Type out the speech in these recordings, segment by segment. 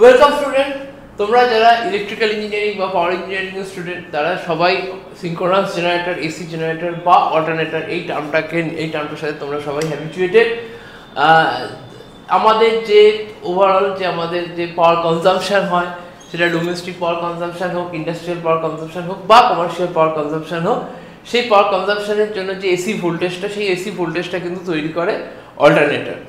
Welcome student, তোমরা যারা electrical engineering বা পাওয়ার ইঞ্জিনিয়ারিং এর স্টুডেন্ট তারা সবাই সিনক্রোনাস জেনারেটর, এসি জেনারেটর বা অল্টারনেটর এই টার্মটার সাথে তোমরা সবাই হ্যাবিচুয়েটেড। আমাদের যে ওভারঅল যে আমাদের যে পাওয়ার কনজাম্পশন হয় সেটা ডোমেস্টিক পাওয়ার কনজাম্পশন হোক, ইন্ডাস্ট্রিয়াল পাওয়ার কনজাম্পশন হোক বা কমার্শিয়াল পাওয়ার কনজাম্পশন হোক, সেই পাওয়ার কনজাম্পশনের জন্য যে এসি ভোল্টেজটা, সেই এসি ভোল্টেজটা কিন্তু তৈরি করে অল্টারনেটর।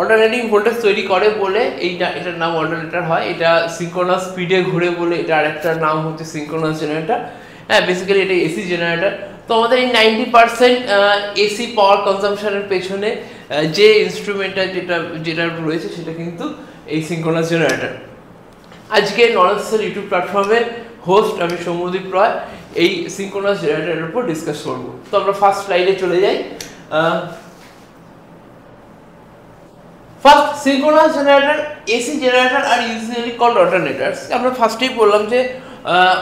অল্টারনেটিং ভোল্টেজ তৈরি করে বলে এটার নাম অল্টারনেটর হয়। এটা সিনক্রোনাস স্পিডে ঘুরে বলে এটা আরেকটার নাম হচ্ছে সিনক্রোনাস জেনারেটর। হ্যাঁ, বেসিক্যালি এটা এসি জেনারেটর। তো আমাদের এই 90% এসি পাওয়ার কনজাম্পশনের পেছনে যে ইনস্ট্রুমেন্টটা যেটা রয়েছে সেটা কিন্তু এই সিনক্রোনাস জেনারেটর। আজকে নলেজের ইউটিউব প্ল্যাটফর্মে হোস্ট আমি সৌম্যদীপ রয় এই সিনক্রোনাস জেনারেটরের উপর ডিসকাস করবো। তো আমরা ফার্স্ট স্লাইডে চলে যাই। First, synchronous generator, AC generator are usually called alternators. আমরা ফার্স্টেই বললাম যে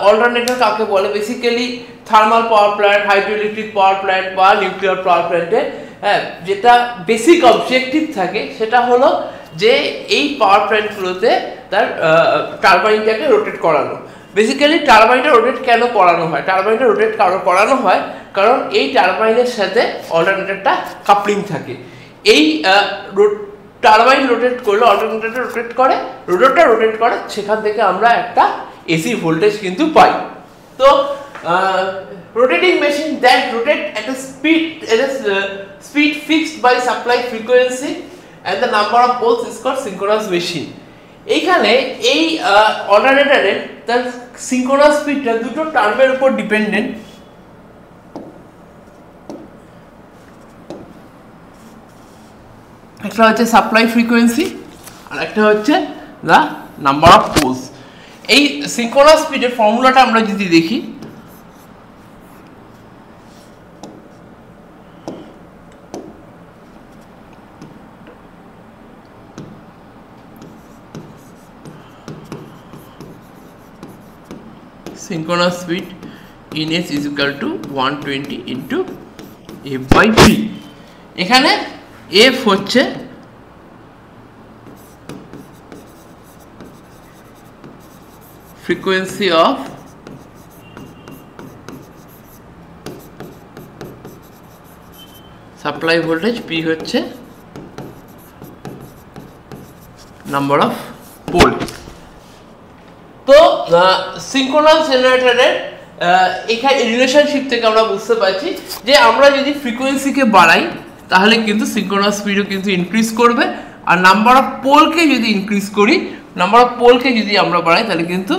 অল্টারনেটর কাকে বলে। Basically thermal power plant, hydroelectric power plant বা নিউক্লিয়ার পাওয়ার প্ল্যান্টে যেটা বেসিক অবজেক্টিভ থাকে সেটা হলো যে এই পাওয়ার প্ল্যান্টগুলোতে তার টারবাইনটাকে রোটেট করানো। বেসিক্যালি টারবাইনটা রোটেট কেন করানো হয়? টারবাইনটা রোটেট করানো হয় কারণ এই টারবাইনের সাথে অল্টারনেটরটা কাপলিং থাকে। এই টারবাইন রোটেট করলে অল্টারনেটরটা রোটেট করে, সেখান থেকে আমরা একটা এসি ভোল্টেজ কিন্তু পাই। তো rotating machine that rotate at a speed fixed by supply frequency and the number of poles is called synchronous machine. এইখানে এই অল্টারনেটরের তার সিনক্রোনাস স্পিডটা দুটো টার্মের উপর ডিপেন্ডেন্ট। একটা হচ্ছে সাপ্লাই ফ্রিকোয়েন্সি আর একটা হচ্ছে দ্য নাম্বার অফ পোলস। এই সিনক্রোনাস স্পিডের ফর্মুলাটা আমরা যদি দেখি, synchronous speed in S is equal to 120 into F by P। এখানে F হচ্ছে frequency of supply voltage, P হচ্ছে number of pole। তো সিনক্রোনাস জেনারেটরের এখানে রিলেশনশিপ থেকে আমরা বুঝতে পারছি যে আমরা যদি ফ্রিকোয়েন্সিকে বাড়াই তাহলে কিন্তু সিনক্রোনাস স্পিডও কিন্তু ইনক্রিজ করবে, আর নাম্বার অফ পোলকে যদি আমরা বাড়াই তাহলে কিন্তু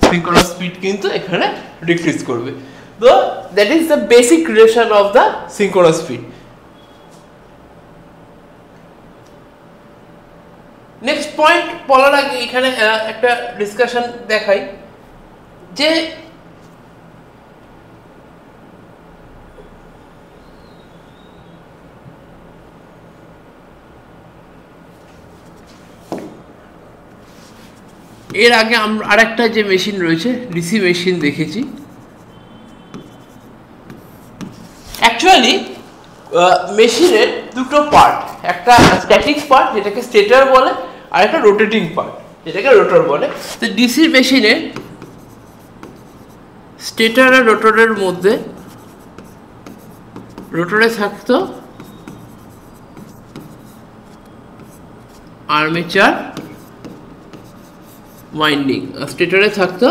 সিনক্রোনাস স্পিড কিন্তু এখানে ডিক্রিজ করবে। তো that is the basic relation of the synchronous speed. Next point বলার আগে এখানে একটা ডিসকাশন দেখাই যে এর আগে আমরা আরেকটা যে মেশিন রয়েছে ডিসি মেশিন দেখেছি। অ্যাকচুয়ালি মেশিনের দুটো পার্ট, একটা স্ট্যাটিক পার্ট যেটাকে স্টেটর বলে আর একটা রোটেটিং পার্ট যেটাকে রোটর বলে। তো ডিসি মেশিনে স্টেটর আর রোটরের মধ্যে রোটরে থাকতো আর্মেচার ওয়াইন্ডিং, স্টেটরে থাকতো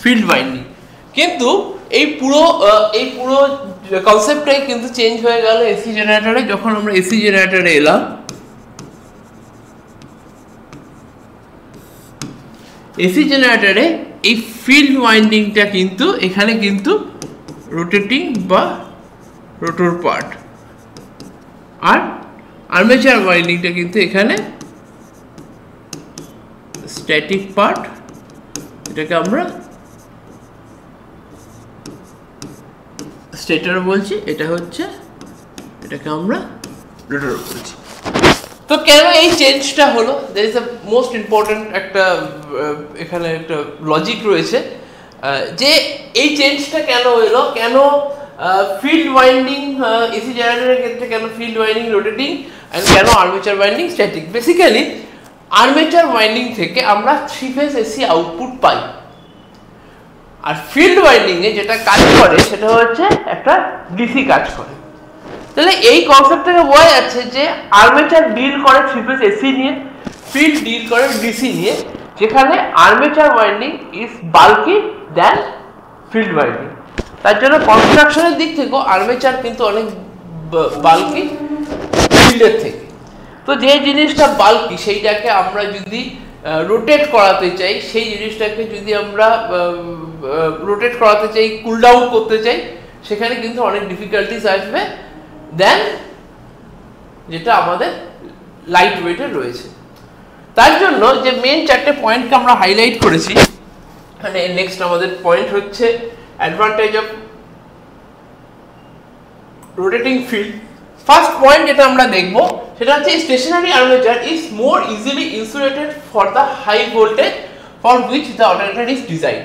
ফিল্ড ওয়াইন্ডিং। কিন্তু এই পুরো কনসেপ্টটাই কিন্তু চেঞ্জ হয়ে গেল এসি জেনারেটরে। যখন আমরা এসি জেনারেটরে এলাম, এসি জেনারেটরে এই ফিল্ড ওয়াইন্ডিংটা কিন্তু এখানে কিন্তু রোটেটিং বা রোটর পার্ট, আর আর্মেচার ওয়াইন্ডিংটা কিন্তু এখানে স্ট্যাটিক পার্ট, এটাকে আমরা স্টেটর বলছি, এটাকে আমরা রোটর বলছি। তো কেন এই চেঞ্জটা হলো? That is the most important একটা এখানে একটা লজিক রয়েছে যে এই চেঞ্জটা কেন হলো, কেন ফিল্ড ওয়াইন্ডিং এসি জেনারেটরের ক্ষেত্রে কেন ফিল্ড ওয়াইন্ডিং রোটেটিং এন্ড কেন armature winding static. Basically armature winding থেকে আমরা 3 ফেজ এসি আউটপুট পাই, আর ফিল্ড ওয়াইন্ডিং এ যেটা কাজ করে সেটা হচ্ছে একটা ডিসি কাজ করে। তাহলে এই কনসেপ্ট থেকে বোঝা যাচ্ছে যে আর্মেচার ডিল করে 3 ফেজ এসি নিয়ে, ফিল্ড ডিল করে ডিসি নিয়ে, যেখানে armature winding is bulky than field winding. তার জন্য কনস্ট্রাকশনের দিক থেকেও আর্মেচার কিন্তু অনেক বাল্কি ফিল্ডের থেকে। তো যে জিনিসটা বাল্কি সেইটাকে আমরা যদি রোটেট করাতে চাই, সেই জিনিসটাকে যদি আমরা রোটেট করাতে চাই, কুল ডাউন করতে চাই, সেখানে কিন্তু অনেক ডিফিকাল্টিস আসবে দেন যেটা আমাদের লাইট ওয়েটে রয়েছে। তার জন্য যে মেন 4টে পয়েন্টকে আমরা হাইলাইট করেছি, মানে নেক্সট আমাদের পয়েন্ট হচ্ছে advantage of rotating field. First point যেটা আমরা দেখব সেটা হচ্ছে stationary armature is more easily insulated for the high voltage for which the alternator is design.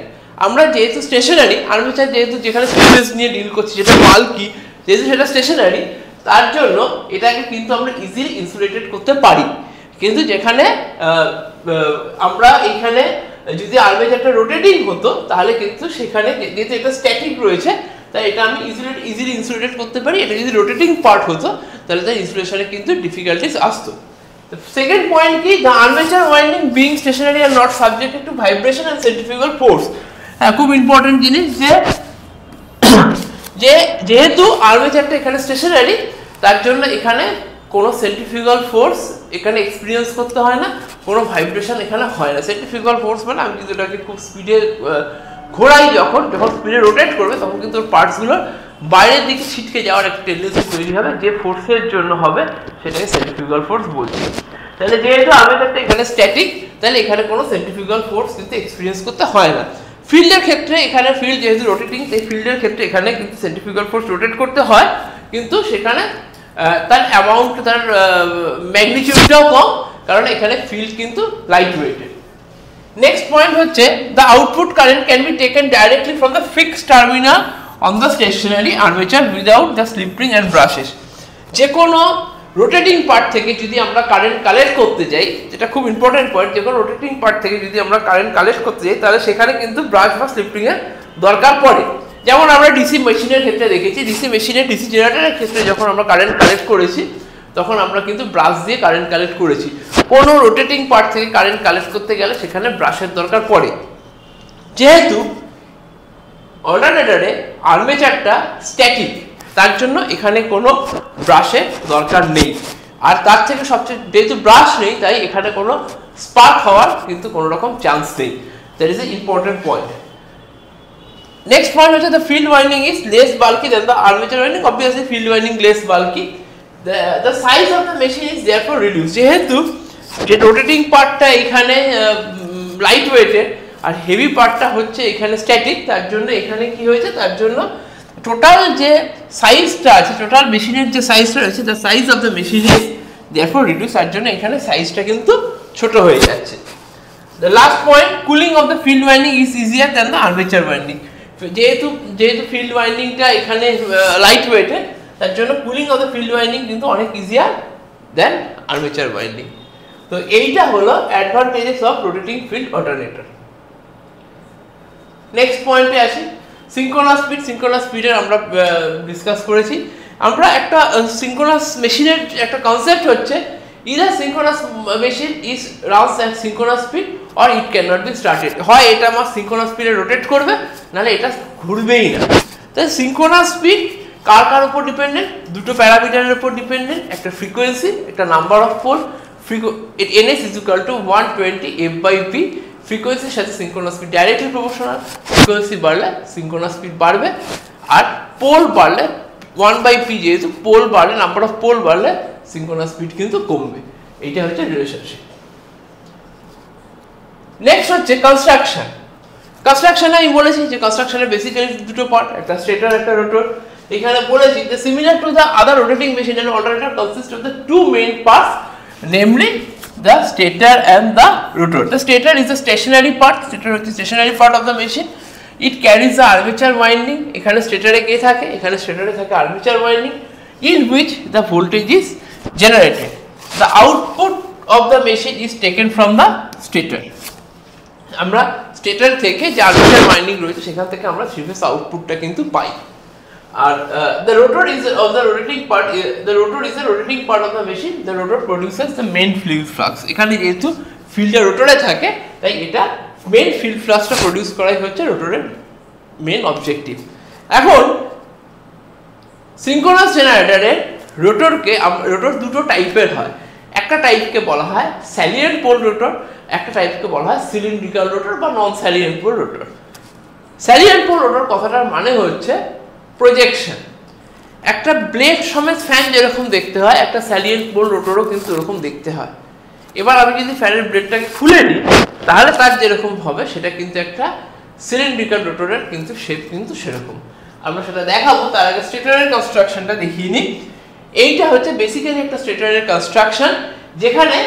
আমরা যেহেতু স্টেশনারি আর্মেচার, যেহেতু যেখানে ফিল্ডস নিয়ে ডিল করছি, যেটা বাল্কি, যেহেতু সেটা স্টেশনারি, তার জন্য এটাকে কিন্তু আমরা ইজিলি ইনসুলেটেড করতে পারি। কিন্তু যেখানে আমরা এখানে যদি আর্মেচারটা রোটেটিং হতো তাহলে কিন্তু সেখানে যেহেতু এটা স্ট্যাটিক রয়েছে তাই এটা আমি ইজিলি ইনসুলেটেড করতে পারি। এটা যদি রোটেটিং পার্ট হতো তাহলে তার ইনসুলেশনে কিন্তু ডিফিকাল্টিস আসতো। সেকেন্ড পয়েন্ট কি, the armature winding being stationary আর not subjected to vibration and centrifugal force. হ্যাঁ, খুব ইম্পর্টেন্ট জিনিস যে যেহেতু আর্মেচারটা এখানে স্টেশনারি, তার জন্য এখানে কোনো সেন্ট্রিফিউগাল ফোর্স এখানে এক্সপিরিয়েন্স করতে হয় না, কোনো ভাইব্রেশন এখানে হয় না। সেন্ট্রিফিউগাল ফোর্স মানে আমি কিন্তু এটাকে খুব স্পিডে ঘোরাই, যখন স্পিডে রোটেট করবে তখন কিন্তু ওর পার্টসগুলো বাইরের দিকে ছিটকে যাওয়ার একটা টেন্ডেন্সি তৈরি হবে, যে ফোর্সের জন্য হবে সেটাকে সেন্ট্রিফিউগাল ফোর্স বলছি। তাহলে যেহেতু আর্মেচারটা এখানে স্ট্যাটিক, তাহলে এখানে কোনো সেন্ট্রিফিউগাল ফোর্স কিন্তু এক্সপিরিয়েন্স করতে হয় না। ফিল্ডের ক্ষেত্রে এখানে ফিল্ড যেহেতু রোটেটিং, তাই ফিল্ডের ক্ষেত্রে এখানে কিন্তু সেন্ট্রিফিউগাল ফোর্স রোটেট করতে হয়, কিন্তু সেখানে তার অ্যামাউন্ট, তার ম্যাগনিটিউডটাও কম, কারণ এখানে ফিল্ড কিন্তু লাইট ওয়েটেড। নেক্সট পয়েন্ট হচ্ছে the output current can be taken directly from the fixed terminal on the stationary armature without the slip ring and brushes. যে কোনো রোটেটিং পার্ট থেকে যদি আমরা কারেন্ট কালেক্ট করতে যাই, যেটা খুব ইম্পর্টেন্ট পয়েন্ট, যে কোনো রোটেটিং পার্ট থেকে যদি আমরা কারেন্ট কালেক্ট করতে যাই তাহলে সেখানে কিন্তু ব্রাশ বা স্লিপ রিং এর দরকার পড়ে। যেমন আমরা ডিসি মেশিনের ক্ষেত্রে দেখেছি, ডিসি মেশিনের, ডিসি জেনারেটরের ক্ষেত্রে যখন আমরা কারেন্ট কালেক্ট করেছি তখন আমরা কিন্তু ব্রাশ দিয়ে কারেন্ট কালেক্ট করেছি। কোনো রোটেটিং পার্ট থেকে কারেন্ট কালেক্ট করতে গেলে সেখানে ব্রাশের দরকার পড়ে। যেহেতু অল্টারনেটরে আর্মেচারটা স্ট্যাটিক, তার জন্য এখানে কোনো ব্রাশের দরকার নেই। আর তার থেকে সবচেয়ে, যেহেতু ব্রাশ নেই তাই এখানে কোনো স্পার্ক হওয়ার কিন্তু কোনো রকম চান্স নেই। That is a important point. Next point হচ্ছে the field winding is less bulky than the armature winding. Obviously field winding less bulky, the size of the machine is therefore reduced। যেহেতু যে rotating পার্টটা এখানে light weighted আর heavy পার্টটা হচ্ছে এখানে static, তার জন্য এখানে কি হয়েছে, তার জন্য টোটাল যে সাইজটা আছে, টোটাল মেশিনের যে সাইজটা রয়েছে, the size of the machine is therefore reduced, তার জন্য এখানে সাইজটা কিন্তু ছোট হয়ে যাচ্ছে। The last point, cooling off the field winding is easier than the armature winding. যেহেতু ফিল্ড ওয়াইন্ডিংটা এখানে লাইট ওয়েটেড, তার জন্য cooling off the field winding কিন্তু অনেক ইজিয়ার দেন আর্মেচার ওয়াইন্ডিং। তো এইটা হলো advantages of rotating field alternator. Next পয়েন্টে আসি, সিনক্রোনাস স্পিড। সিনক্রোনাস স্পিডের আমরা ডিসকাস করেছি। আমরা একটা সিনক্রোনাস মেশিনের একটা কনসেপ্ট হচ্ছে either synchronous machine is runs at synchronous speed or it can not be started. হয় এটা আমার সিনক্রোনাস স্পিডে রোটেট করবে, নাহলে এটা ঘুরবেই না। তাই সিনক্রোনাস স্পিড কার উপর ডিপেন্ডেন্ট, দুটো প্যারামিটারের উপর ডিপেন্ডেন্ট, একটা ফ্রিকোয়েন্সি, একটা number of pole. ns is equal to 120 f/p। ফ্রিকোয়েন্সির সাথে synchronous speed directly proportional. Frequency বাড়লে সিনক্রোনাস স্পিড বাড়বে, আর পোল বাড়লে 1/p, যেহেতু পোল বাড়লে, নাম্বার অফ পোল বাড়লে সিনক্রোনাস স্পিড কিন্তু কমবে। এইটা হচ্ছে রিলেশনশিপ। নেক্সট হচ্ছে কনস্ট্রাকশন। কনস্ট্রাকশনে আমি বলেছি যে কনস্ট্রাকশনের বেসিক্যালি দুটো পার্ট, একটা স্টেটর, একটা রোটর। এখানে বলেছি যে similar to the other rotating machine and alternator consist of the two main parts, namely the stator and the rotor. The stator is the stationary part. Stator is the stationary part of the machine. It carries the armature winding, এখানে স্টেটরে কে থাকে, এখানে স্টেটরে থাকে armature winding, in which the voltage is generated, the output of the machine is taken from the stator. আমরা stator থেকে যে armature winding রয়েছে সেখান থেকে আমরা থ্রি ফেজ আউটপুটটা কিন্তু পাই। আর the rotor is of the rotating part, the rotor is the rotating part of the machine, the rotor produces the main field flux। এখানে যেহেতু ফিল্ডটা রোটরে থাকে তাই এটা মেন ফিল্ড ফ্লাক্সটা প্রডিউস করাই হচ্ছে রোটরের মেন অবজেক্টিভ। এখন সিনক্রোনাস জেনারেটরের রোটরকে রোটর দুটো টাইপের হয়, একটা টাইপকে বলা হয় স্যালিয়েন্ট পোল রোটর, একটা টাইপকে বলা হয় সিলিন্ড্রিক্যাল রোটর বা non salient pole rotor. Salient pole rotor কথাটার মানে হচ্ছে প্রজেকশন। একটা ব্লেড সমেত ফ্যান যেরকম দেখতে হয়, একটা স্যালিয়েন্ট পোল রোটরও কিন্তু এরকম দেখতে হয়। এবার আমি যদি ফ্যানের ব্লেডটাকে খুলে নিই তাহলে তার যেরকম হবে সেটা কিন্তু একটা সিলিন্ড্রিক্যাল রোটরের কিন্তু শেপ কিন্তু সেরকম। আমরা সেটা দেখাবো, তার আগে স্টেটরের কনস্ট্রাকশনটা দেখিয়ে নিই। এইটা হচ্ছে বেসিক্যালি একটা স্টেটরের কনস্ট্রাকশন, যেখানে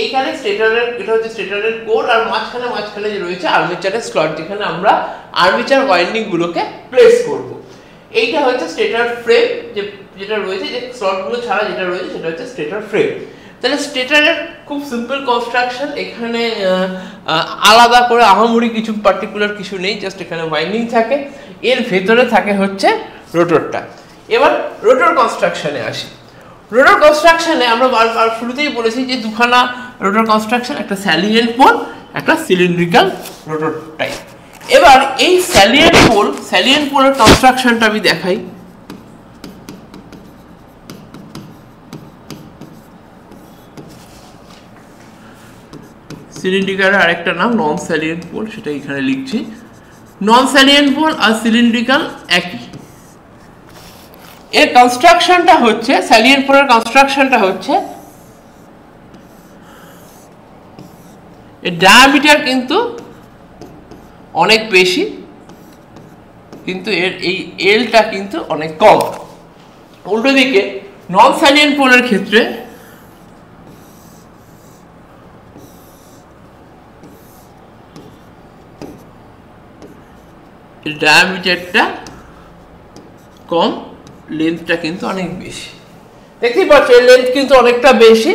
এইখানে স্টেটরের, এটা হচ্ছে স্টেটরের কোর, আর মাঝখানে যে রয়েছে আর্মেচারের স্লট, যেখানে আমরা আর্মেচার ওয়াইন্ডিং গুলোকে প্লেস করব। এইটা হচ্ছে স্টেটর ফ্রেম, যেটা রয়েছে, যে স্লটগুলো ছাড়া যেটা রয়েছে সেটা হচ্ছে স্টেটর ফ্রেম। তাহলে স্টেটরের খুব সিম্পল কনস্ট্রাকশন, এখানে আলাদা করে আহামরি কিছু পার্টিকুলার কিছু নেই, জাস্ট এখানে ওয়াইন্ডিং থাকে, এর ভেতরে থাকে হচ্ছে রোটরটা। এবার রোটর কনস্ট্রাকশনে আসি। রোটর কনস্ট্রাকশনে আমরা বারবার শুরুতেই বলেছি যে দুখানা রোটর কনস্ট্রাকশন, একটা স্যালিয়েন্ট পোল, একটা সিলিন্ড্রিক্যাল রোটর টাইপ। এবার এই স্যালিয়েন্ট পোলের কনস্ট্রাকশনটা আমি দেখাই। সিলিন্ড্রিক্যালের আরেকটা নাম নন স্যালিয়েন্ট পোল, সেটা এখানে লিখছি। নন স্যালিয়েন্ট পোল আর সিলিন্ড্রিক্যাল একই। এর কনস্ট্রাকশনটা হচ্ছে, স্যালিয়েন্ট পোলের কনস্ট্রাকশনটা হচ্ছে, এর ডায়ামিটার কিন্তু অনেক বেশি, কিন্তু এর এই এলটা কিন্তু অনেক কম। উল্টো দিকে নন স্যালিয়েন্ট পোলের ক্ষেত্রে ডায়ামিটারটা কম, লেন্থটা কিন্তু অনেক বেশি। দেখতেই পাচ্ছ এর লেন্থ কিন্তু অনেকটা বেশি,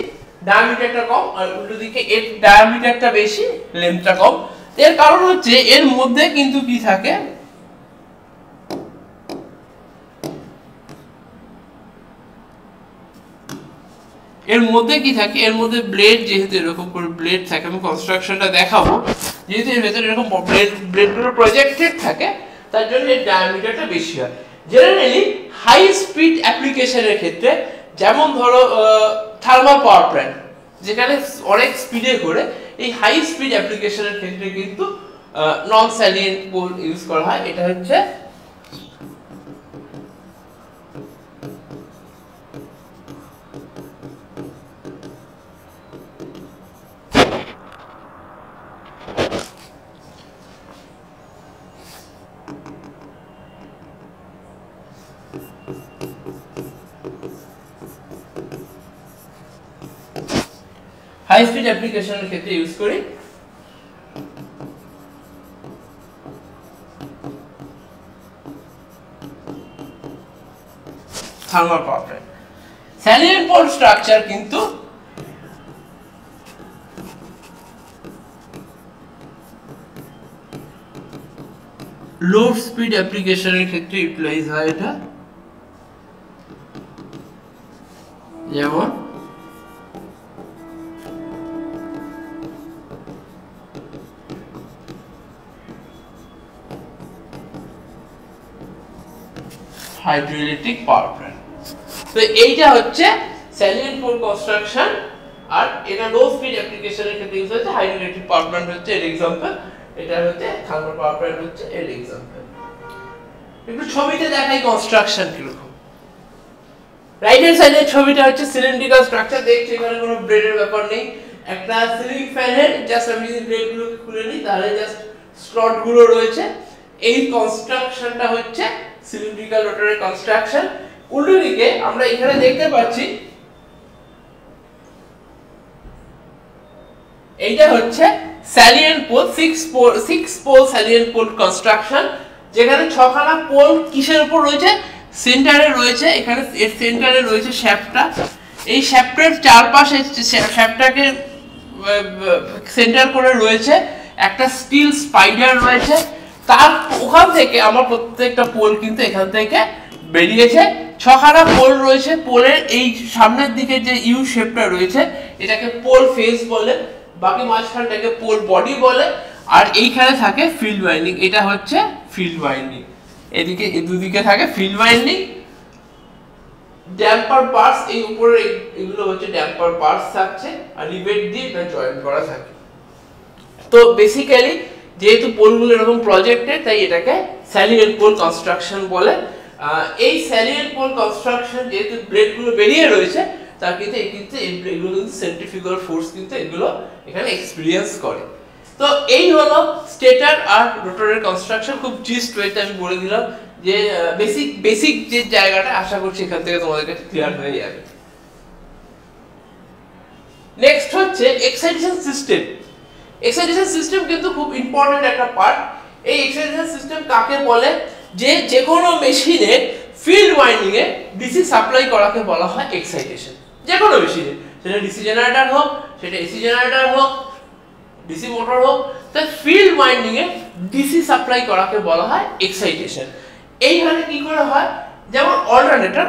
ডায়ামিটারটা কম, আর উল্টো দিকে এর ডায়ামিটারটা বেশি, লেন্থটা কম। এর কারণ হচ্ছে এর মধ্যে কিন্তু কি থাকে, এর মধ্যে ব্লেড, যেহেতু এরকম করে ব্লেড থাকে, আমি কনস্ট্রাকশনটা দেখাবো, যেহেতু এর ভেতরে এরকম ব্লেডগুলো প্রজেক্টেড থাকে তার জন্য এর ডায়ামিটারটা বেশি হয়। জেনারেলি হাই স্পিড অ্যাপ্লিকেশনের ক্ষেত্রে, যেমন ধরো থার্মাল পাওয়ার প্ল্যান্ট, যেখানে অনেক স্পিডে ঘোরে, এই হাই স্পিড অ্যাপ্লিকেশনের ক্ষেত্রে কিন্তু নন স্যালিয়েন্ট পোল ইউজ করা হয়। এটা হচ্ছে হাই স্পিড অ্যাপ্লিকেশনের ক্ষেত্রে ইউজ করি। Thermal power plant. Salient pole structure কিন্তু লো স্পিড অ্যাপ্লিকেশনের ক্ষেত্রে ইউটিলাইজ হয় এটা, যেমন হাইড্রোইলেকট্রিক পাওয়ার প্ল্যান্ট। তো এইটা হচ্ছে স্যালিয়েন্ট পোল কনস্ট্রাকশন, আর এটা লো স্পিড অ্যাপ্লিকেশনের ক্ষেত্রে ইউজ হচ্ছে। হাইড্রোইলেকট্রিক পাওয়ার প্ল্যান্ট হচ্ছে এর एग्जांपल, এটা হচ্ছে থার্মাল পাওয়ার প্ল্যান্ট হচ্ছে এর एग्जांपल। একটু ছবিতে দেখাই কনস্ট্রাকশন কিরকম। রাইট হ্যান্ড সাইডের ছবিটা হচ্ছে সিলিন্ড্রিক্যাল স্ট্রাকচার, দেখছি এখানে কোনো ব্লেডের ব্যাপার নেই, একটা সিলিং ফ্যানের জাস্ট আমি যদি ব্লেডগুলোকে খুলে নিই তাহলে জাস্ট স্লটগুলো রয়েছে। এই কনস্ট্রাকশনটা হচ্ছে সিলিন্ড্রিক্যাল রোটরের কনস্ট্রাকশন। উল্টো দিকে আমরা এখানে দেখতে পাচ্ছি এইটা হচ্ছে salient pole, 6 pole salient pole construction. যেখানে 6খানা পোল কিসের উপর রয়েছে, সেন্টারে রয়েছে, এখানে এর সেন্টারে রয়েছে শ্যাফটটা, এই শ্যাফটের চারপাশে শ্যাফটটাকে সেন্টার করে রয়েছে একটা স্টিল স্পাইডার রয়েছে, তার ওখান থেকে আমার প্রত্যেকটা পোল কিন্তু এখান থেকে বেরিয়েছে। 6খানা পোল রয়েছে, পোলের এই সামনের দিকে যে ইউ শেপটা রয়েছে এটাকে পোল ফেস বলে, বাকি মাঝখানটাকে পোল বডি বলে, আর এইখানে থাকে ফিল্ড ওয়াইন্ডিং, এটা হচ্ছে ফিল্ড ওয়াইন্ডিং, এদিকে এই দুদিকে থাকে ফিল্ড ওয়াইন্ডিং। ড্যাম্পার পার্টস এই উপরে এগুলো হচ্ছে ড্যাম্পার পার্টস থাকছে, আর রিবেট দিয়ে এটা জয়েন করা থাকে। তো বেসিক্যালি যেহেতু পোলগুলো এরকম প্রজেক্টেড, তাই এটাকে স্যালিয়েন্ট পোল কনস্ট্রাকশন বলে। এই স্যালিয়েন্ট পোল কনস্ট্রাকশন যেহেতু ব্লেডগুলো বেরিয়ে রয়েছে, তার কিন্তু এগুলো কিন্তু সেন্ট্রিফিউগাল ফোর্স কিন্তু এগুলো এখানে এক্সপেরিয়েন্স করে। তো এই হলো স্টেটর আর রোটরের কনস্ট্রাকশন। খুব জিস্ট ওয়েতে আমি বলে দিলাম যে বেসিক যে জায়গাটা, আশা করছি এখান থেকে তোমাদের কাছে ক্লিয়ার হয়ে যাবে। নেক্সট হচ্ছে এক্সাইটেশন সিস্টেম। এক্সাইটেশন সিস্টেম কিন্তু খুব ইম্পর্টেন্ট একটা পার্ট। এই এক্সাইটেশন সিস্টেম কাকে বলে, যে কোনো মেশিনে ফিল্ড ওয়াইন্ডিং এ ডিসি সাপ্লাই করাকে বলা হয় এক্সাইটেশন। যে কোনো মেশিনে, সেটা ডিসি জেনারেটর হোক, সেটা এসি জেনারেটর হোক, ডিসি মোটর হোক, তার ফিল্ড ওয়াইন্ডিং এ ডিসি সাপ্লাই করাকে বলা হয় এক্সাইটেশন। এইখানে কি করে হয়, যেমন অল্টারনেটর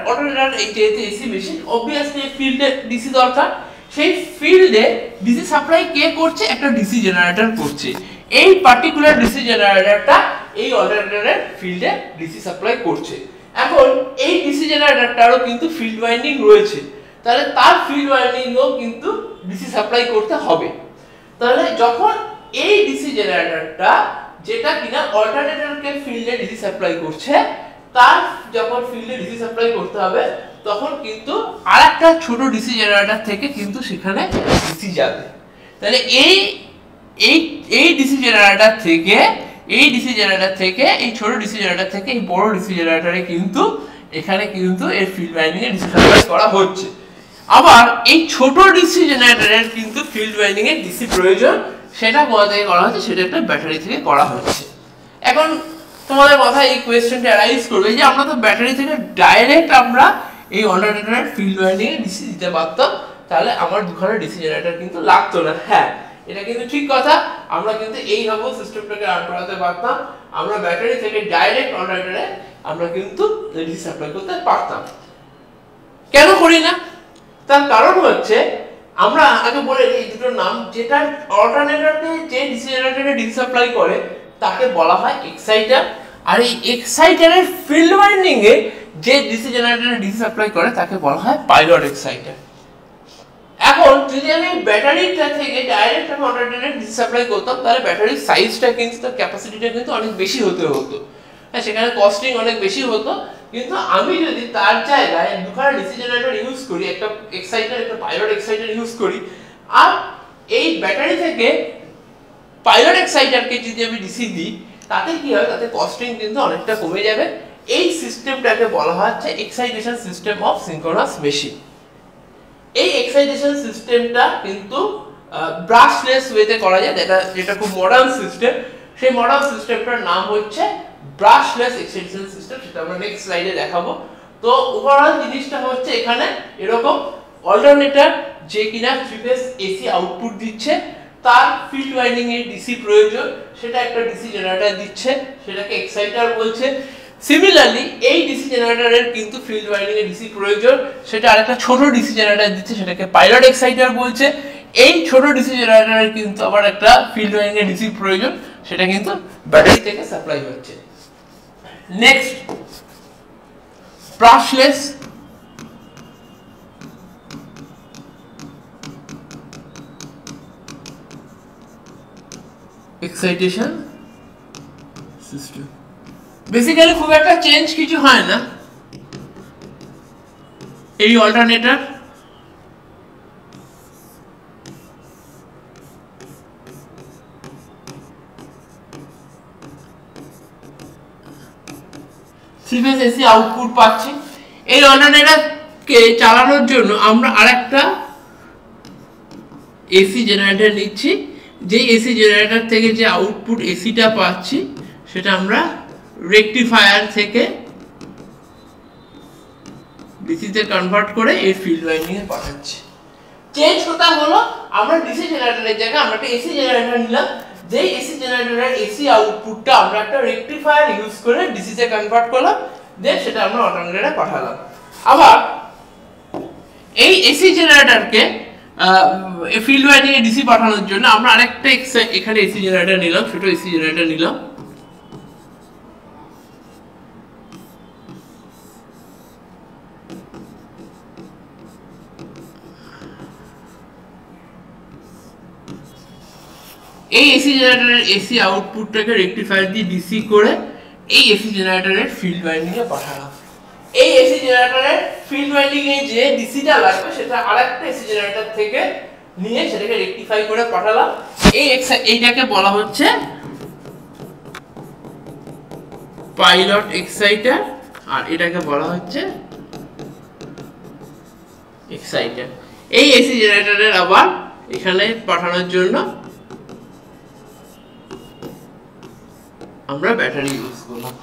এই যেহেতু এসি মেশিন, অবভিয়াসলি ফিল্ডে ডিসি দরকার, সেই ফিল্ডে ডিসি সাপ্লাই কে করছে, একটা ডিসি জেনারেটর করছে। এই পার্টিকুলার ডিসি জেনারেটরটা এই অল্টারনেটরের ফিল্ডে ডিসি সাপ্লাই করছে। এখন এই ডিসি জেনারেটরটারও কিন্তু ফিল্ড ওয়াইন্ডিং রয়েছে, তাহলে তার ফিল্ড ওয়াইন্ডিংও কিন্তু ডিসি সাপ্লাই করতে হবে। তাহলে যখন এই ডিসি জেনারেটরটা, যেটা কিনা অল্টারনেটরকে ফিল্ডে ডিসি সাপ্লাই করছে, তার যখন ফিল্ডে ডিসি সাপ্লাই করতে হবে, তখন কিন্তু আরেকটা ছোট ডিসি জেনারেটর থেকে কিন্তু সেখানে ডিসি যাবে। তাহলে এই ডিসি জেনারেটর থেকে এই ছোট ডিসি জেনারেটর থেকে এই বড় ডিসি জেনারেটরে কিন্তু এখানে কিন্তু এর ফিল্ড ওয়াইন্ডিং এ ডিসি সাপ্লাই করা হচ্ছে। আবার এই ছোট ডিসি জেনারেটরের কিন্তু ফিল্ড ওয়াইন্ডিং এ ডিসি প্রয়োজন, সেটা কোথা থেকে করা হচ্ছে, সেটা একটা ব্যাটারি থেকে করা হচ্ছে। এখন তোমাদের মাথায় এই কোয়েশ্চেনটা অ্যারাইজ করবে যে আমরা তো ব্যাটারি থেকে ডাইরেক্ট আমরা এই অল্টারনেটরের ফিল্ড ওয়াইন্ডিং এ ডিসি দিতে পারতাম, তাহলে আমার দুখানা ডিসি জেনারেটর কিন্তু লাগতো না। হ্যাঁ, এটা কিন্তু ঠিক কথা, আমরা কিন্তু এইভাবে সিস্টেমটাকে রান করাতে পারতাম, আমরা ব্যাটারি থেকে ডাইরেক্ট অল্টারনেটরে আমরা কিন্তু ডিসি সাপ্লাই করতে পারতাম। কেন করি না, তার কারণ হচ্ছে আমরা আগে বলে এই দুটো নাম, যেটা অল্টারনেটরকে যে ডিসি জেনারেটরে ডিসি সাপ্লাই করে তাকে বলা হয় এক্সাইটার, আর এই এক্সাইটারের ফিল্ড ওয়াইন্ডিং এ যে ডিসি জেনারেটরে ডিসি সাপ্লাই করে তাকে বলা হয় পাইলট এক্সাইটার। এখন যদি আমি ব্যাটারিটা থেকে ডাইরেক্ট আমি অল্টারনেটরে ডিসি সাপ্লাই করতাম, তাহলে ব্যাটারির সাইজটা কিন্তু, তার ক্যাপাসিটিটা কিন্তু অনেক বেশি হতে হতো, হ্যাঁ, সেখানে কস্টিং অনেক বেশি হতো। কিন্তু আমি যদি তার জায়গায় দুখানা ডিসি জেনারেটর ইউজ করি, একটা এক্সাইটার একটা পাইলট এক্সাইটার ইউজ করি, আর এই ব্যাটারি থেকে পাইলট এক্সাইটারকে যদি আমি ডিসি দিই, তাতে কি হয়, তাতে কস্টিং কিন্তু অনেকটা কমে যাবে। এই সিস্টেমটাকে বলা হচ্ছে excitation system of synchronous machine. এই এক্সাইটেশন সিস্টেমটা কিন্তু ব্রাশলেস ওয়েতে করা যায়, যেটা খুব মডার্ন সিস্টেম। সেই মডার্ন সিস্টেমটার নাম হচ্ছে ব্রাশলেস এক্সাইটেশন সিস্টেম, সেটা আমরা নেক্সট স্লাইডে দেখাবো। তো ওভারঅল জিনিসটা হচ্ছে এখানে এরকম, অল্টারনেটর যে কিনা 3 ফেজ এসি আউটপুট দিচ্ছে, তার ফিল্ড ওয়াইন্ডিং এর ডিসি প্রয়োজন, সেটা একটা ডিসি জেনারেটর দিচ্ছে, সেটাকে এক্সাইটার বলছে। সিমিলারলি এই ডিসি জেনারেটরের কিন্তু ফিল্ড ওয়াইন্ডিং এর ডিসি প্রয়োজন, সেটা আরেকটা ছোট ডিসি জেনারেটর দিচ্ছে, সেটাকে পাইলট এক্সাইটার বলছে। এই ছোট ডিসি জেনারেটরের কিন্তু আবার একটা ফিল্ড ওয়াইন্ডিং এর ডিসি প্রয়োজন, সেটা কিন্তু ব্যাটারি থেকে সাপ্লাই হচ্ছে। Next, brushless excitation system. Basically খুব একটা চেঞ্জ কিছু হয় না। এই alternator three phase AC output পাচ্ছি। এই অল্টারনেটরকে চালানোর জন্য আমরা আরেকটা এসি জেনারেটর নিচ্ছি, যেই এসি জেনারেটর থেকে যে আউটপুট এসিটা পাচ্ছি সেটা আমরা রেকটিফায়ার থেকে ডিসিতে কনভার্ট করে এই ফিল্ড ওয়াইন্ডিং এ পাঠাচ্ছে। চেঞ্জ কোথায় হলো, আমরা ডিসি জেনারেটরের জায়গায় আমরা একটা এসি জেনারেটর নিলাম, যেই এসি জেনারেটরের এসি আউটপুটটা আমরা একটা রেকটিফায়ার ইউজ করে ডিসি তে কনভার্ট করলাম, দেন সেটা আমরা অল্টারনেটরে পাঠালাম। আবার এই এসি জেনারেটরকে ফিল্ড ওয়াইন্ডিং এ ডিসি পাঠানোর জন্য আমরা আরেকটা এখানে এসি জেনারেটর নিলাম, ছোট এসি জেনারেটর নিলাম। এই এসি জেনারেটরের এসি আউটপুটটাকে রেকটিফায়ার দিয়ে ডিসি করে এই এসি জেনারেটরের ফিল্ড ওয়াইন্ডিং এ পাঠালাম। এই এসি জেনারেটরের ফিল্ড ওয়াইন্ডিং এ যে ডিসিটা লাগবে সেটা আরেকটা এসি জেনারেটর থেকে নিয়ে সেটাকে রেকটিফাই করে পাঠালাম। এইটাকে বলা হচ্ছে পাইলট এক্সাইটার, আর এটাকে বলা হচ্ছে এক্সাইটার। এই এসি জেনারেটরের আবার এখানে পাঠানোর জন্য আমরা ব্যাটারি ইউজ করলাম।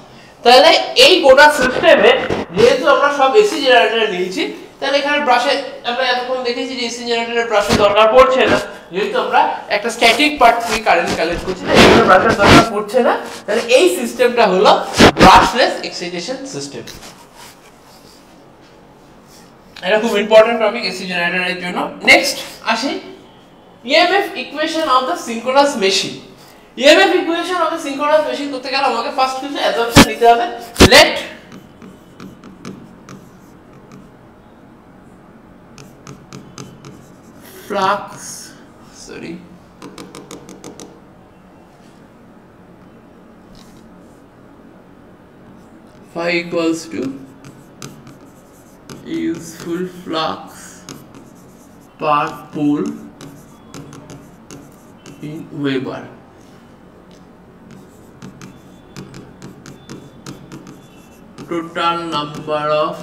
তাহলে এই গোটা সিস্টেমে যেহেতু আমরা সব এসি জেনারেটর নিয়েছি, তাহলে এখানে ব্রাশে আমরা এতক্ষণ দেখেছি যে এসি জেনারেটরের ব্রাশের দরকার পড়ছে না, যেহেতু আমরা একটা স্ট্যাটিক পার্ট থেকে কারেন্ট কালেক্ট করছি, এখানে ব্রাশের দরকার পড়ছে না। তাহলে এই সিস্টেমটা হলো ব্রাশলেস এক্সাইটেশন সিস্টেম। এটা খুব ইম্পর্টেন্ট টপিক এসি জেনারেটরের জন্য। নেক্সট আসি EMF equation of the synchronous machine. EMF equation of the synchronous machine করতে গেলে আমাকে ফার্স্ট কিছু অ্যাসাম্পশন নিতে হবে। Let flux phi equals to useful flux per pole in Weber. Total number of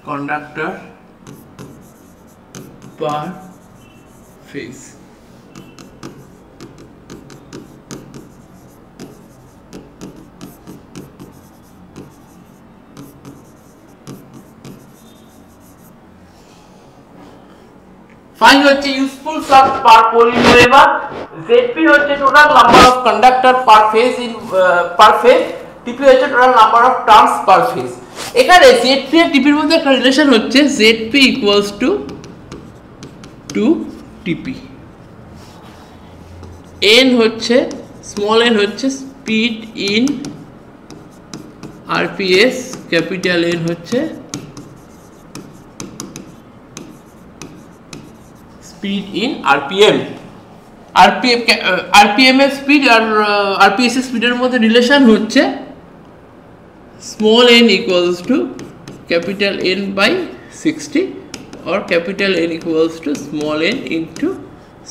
conductor per phase. Phi হচ্ছে useful flux per pole in Weber, Zp হচ্ছে total number of conductor per phase in per phase, Tp হচ্ছে total number of turns per phase। এখানে Zp আর Tp এর মধ্যে একটা relation হচ্ছে Zp equals to 2Tp। n হচ্ছে small n হচ্ছে speed in rps, capital N হচ্ছে speed in rpm। rpm এর স্পিড আর rps এর স্পিডের মধ্যে রিলেশন হচ্ছে small n equals to capital N by 60 or capital N equals to small n into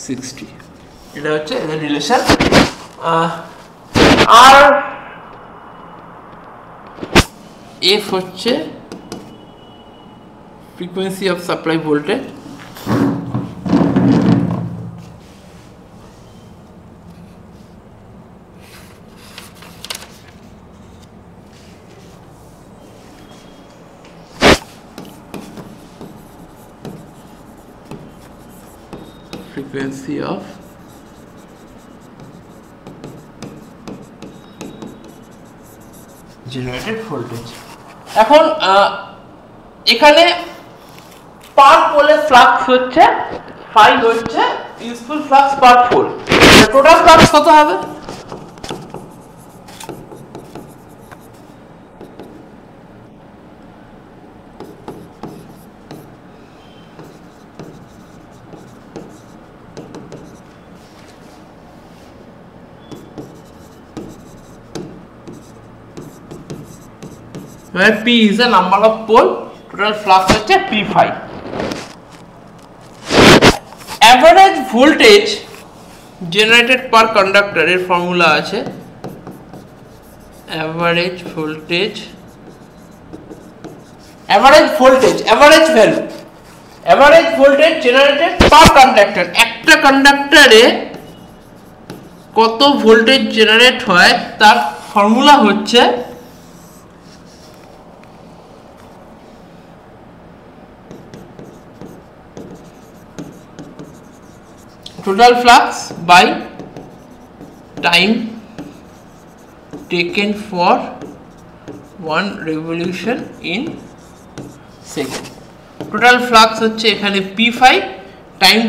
60। এটা হচ্ছে এর রিলেশন। আর f হচ্ছে frequency of supply voltage, frequency of generated voltage। এখন এখানে পার পোলে ফ্লাক্স হচ্ছে phi হচ্ছে useful flux per pole, total flux কত হবে? where P is the number of pole, total flux হচ্ছে P phi। average voltage generated per conductor এর formula আছে average voltage generated per conductor। একটা কন্ডাক্টরে কত ভোল্টেজ জেনারেট হয় তার ফর্মুলা হচ্ছে total flux by time taken for one revolution in second. Total flux হচ্ছে এখানে p5, টাইম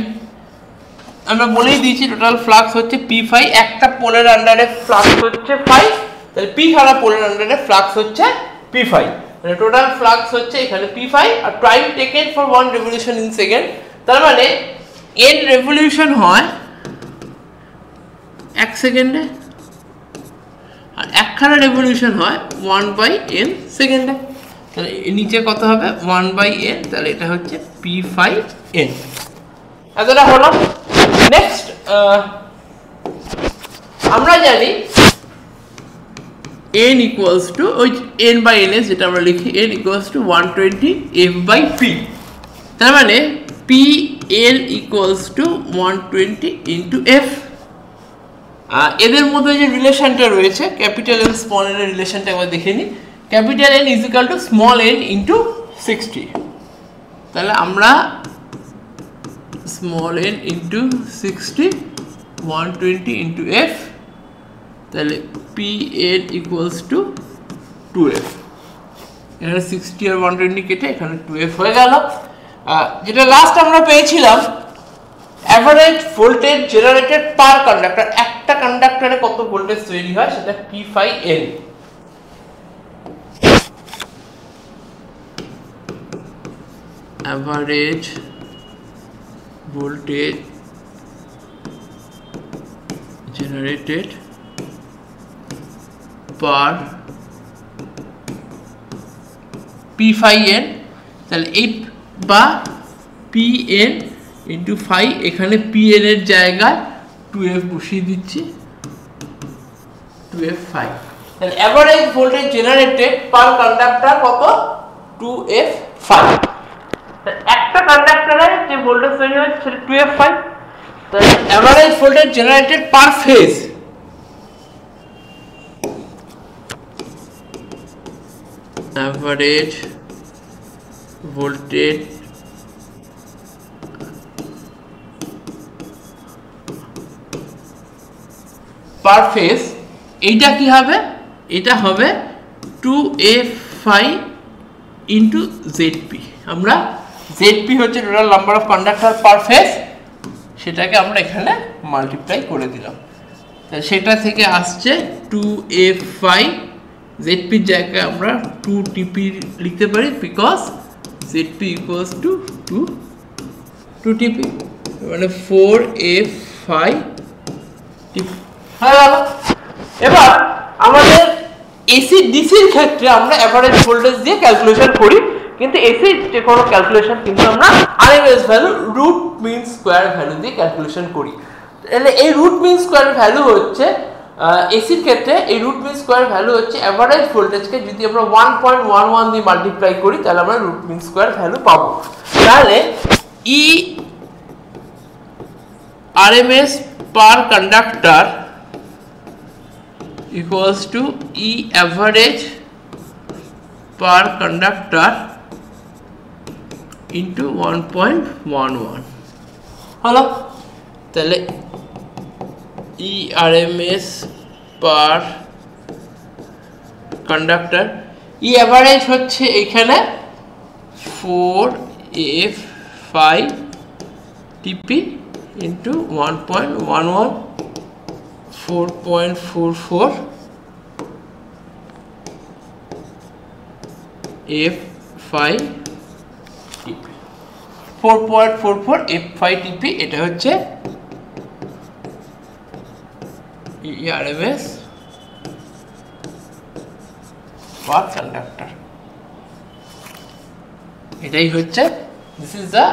আমরা বলেই দিয়েছি টোটাল ফ্লাক্স হচ্ছে p5, একটা পোলের আন্ডারে ফ্লাক্স হচ্ছে 5, তাহলে p ছাড়া পোলের আন্ডারে ফ্লাক্স হচ্ছে p5, মানে টোটাল ফ্লাক্স হচ্ছে এখানে p5 আর time taken for one revolution in second, তার মানে n রেভলিউশন হয় 1 সেকেন্ডে আর একখানা রেভলিউশন হয় 1/n সেকেন্ডে, তাহলে নিচে কত হবে 1/n, তাহলে এটা হচ্ছে p5n। এতটা হলো। নেক্সট আমরা জানি n ইকুয়ালস টু ওই n/ns যেটা আমরা লিখি n ইকুয়ালস টু 120 f/p, তার মানে pl equals to 120 into f। এদের মধ্যে যে রিলেশনটা রয়েছে ক্যাপিটাল n স্মল n এর রিলেশনটা একবার দেখে নিই। Capital n is equal two small n into 60, তাহলে আমরা small n into 60 120 into f, তাহলে pl ইকুয়ালস টু 2f। এখানে 60 আর 120 কেটে এখানে 2f হয়ে গেল। যেটা লাস্ট আমরা পেয়েছিলাম অ্যাভারেজ ভোল্টেজ জেনারেটেড পার কন্ডাক্টর, একটা কন্ডাক্টরে কত ভোল্টেজ তৈরি হয় সেটা p5n। Average voltage generated per p5n, তাহলে এই বা pn ইন্টু 5, এখানে pn এর জায়গায় 2f বসিয়ে দিচ্ছি, 2f5, তাহলে অ্যাভারেজ ভোল্টেজ জেনারেটেড পার কন্ডাক্টর কত 2f5। একটা কন্ডাক্টরে যে ভোল্টেজ তৈরি হয় সেটা 2f5, তাহলে অ্যাভারেজ ভোল্টেজ জেনারেটেড পার ফেজ অ্যাভারেজ ভোল্টেজ পার ফেজ, এইটা কি হবে, এটা হবে 2f5 ইন্টু zp। আমরা zp হচ্ছে total number of conductor per phase, সেটাকে আমরা এখানে মাল্টিপ্লাই করে দিলাম, তাহলে সেটা থেকে আসছে 2f5, zp এর জায়গায় আমরা 2tp লিখতে পারি because zp equals to 2tp, মানে 4f5 tp হয়ে গেল। এবার আমাদের এসি ডিসির ক্ষেত্রে আমরা এভারেজ ভোল্টেজ দিয়ে ক্যালকুলেশন করি, কিন্তু এসি যে কোনো ক্যালকুলেশন কিন্তু আমরা RMS value root mean square value দিয়ে ক্যালকুলেশন করি। তাহলে এই রুট মিন স্কয়ার ভ্যালু হচ্ছে এসির ক্ষেত্রে এই রুট মিন স্কয়ার ভ্যালু হচ্ছে এভারেজ ভোল্টেজকে যদি আমরা 1.11 দিয়ে মাল্টিপ্লাই করি তাহলে আমরা রুট মিন স্কয়ার ভ্যালু পাবো। তাহলে E RMS per conductor equals to E average per conductor into 1.11 হলো। তাহলে E RMS per conductor, E average হচ্ছে এখানে 4f5 tp into 1.11 4.44 f5 tp 4.44 f5 tp, এটা হচ্ছে RMS per conductor। এটাই হচ্ছে this is the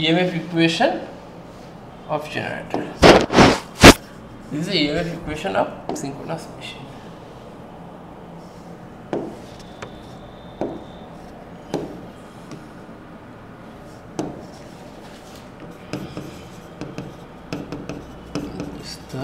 EMF equation of generator. This is the EMF equation of synchronous machine. Is the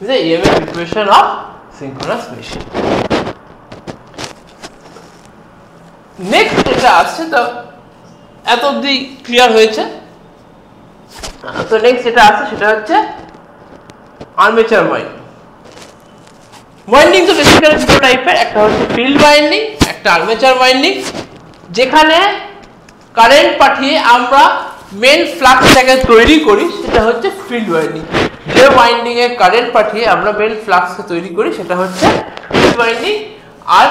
the EMF equation of synchronous machine. Next এটা আসছে, তো এত অবধি clear হয়েছে। তো নেক্সট যেটা আছে সেটা হচ্ছে আর্মেচার ওয়াইন্ডিং। ওয়াইন্ডিং তো বেসিক্যালি দুটো টাইপের, একটা হচ্ছে ফিল্ড ওয়াইন্ডিং, একটা আর্মেচার ওয়াইন্ডিং, যেখানে কারেন্ট পাঠিয়ে আমরা মেন ফ্লাক্সটাকে তৈরি করি সেটা হচ্ছে ফিল্ড ওয়াইন্ডিং। যে ওয়াইন্ডিং এ কারেন্ট পাঠিয়ে আমরা মেন ফ্লাক্সকে তৈরি করি সেটা হচ্ছে ফিল্ড ওয়াইন্ডিং। আর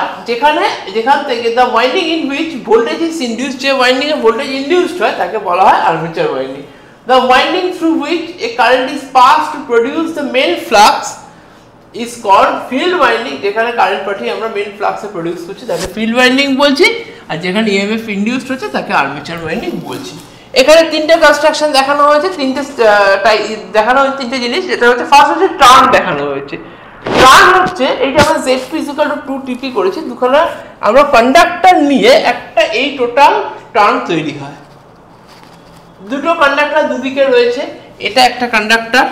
যেখান থেকে the winding in which voltage is induced, যে ওয়াইন্ডিং এ ভোল্টেজ ইনডিউসড হয় তাকে বলা হয় armature winding. The winding through which a current is passed to produce the main flux is called field winding. যেখানে কারেন্ট পাঠিয়ে আমরা মেন ফ্লাক্সে প্রডিউস করছি তাকে ফিল্ড ওয়াইন্ডিং বলছি, আর যেখানে ইএমএফ ইনডিউসড হচ্ছে তাকে আর্মেচার ওয়াইন্ডিং বলছি। এখানে তিনটে কনস্ট্রাকশন দেখানো হয়েছে, তিনটে জিনিস। যেটা হচ্ছে ফার্স্ট হচ্ছে টার্ন দেখানো হয়েছে। টার্ন হচ্ছে এই যে আমরা Z2 2TP করেছি, দুখানা আমরা কন্ডাক্টর নিয়ে একটা এই টোটাল টার্ন তৈরি হয়। দুটো কন্ডাক্টর দুদিকে রয়েছে, এটা একটা কন্ডাক্টর,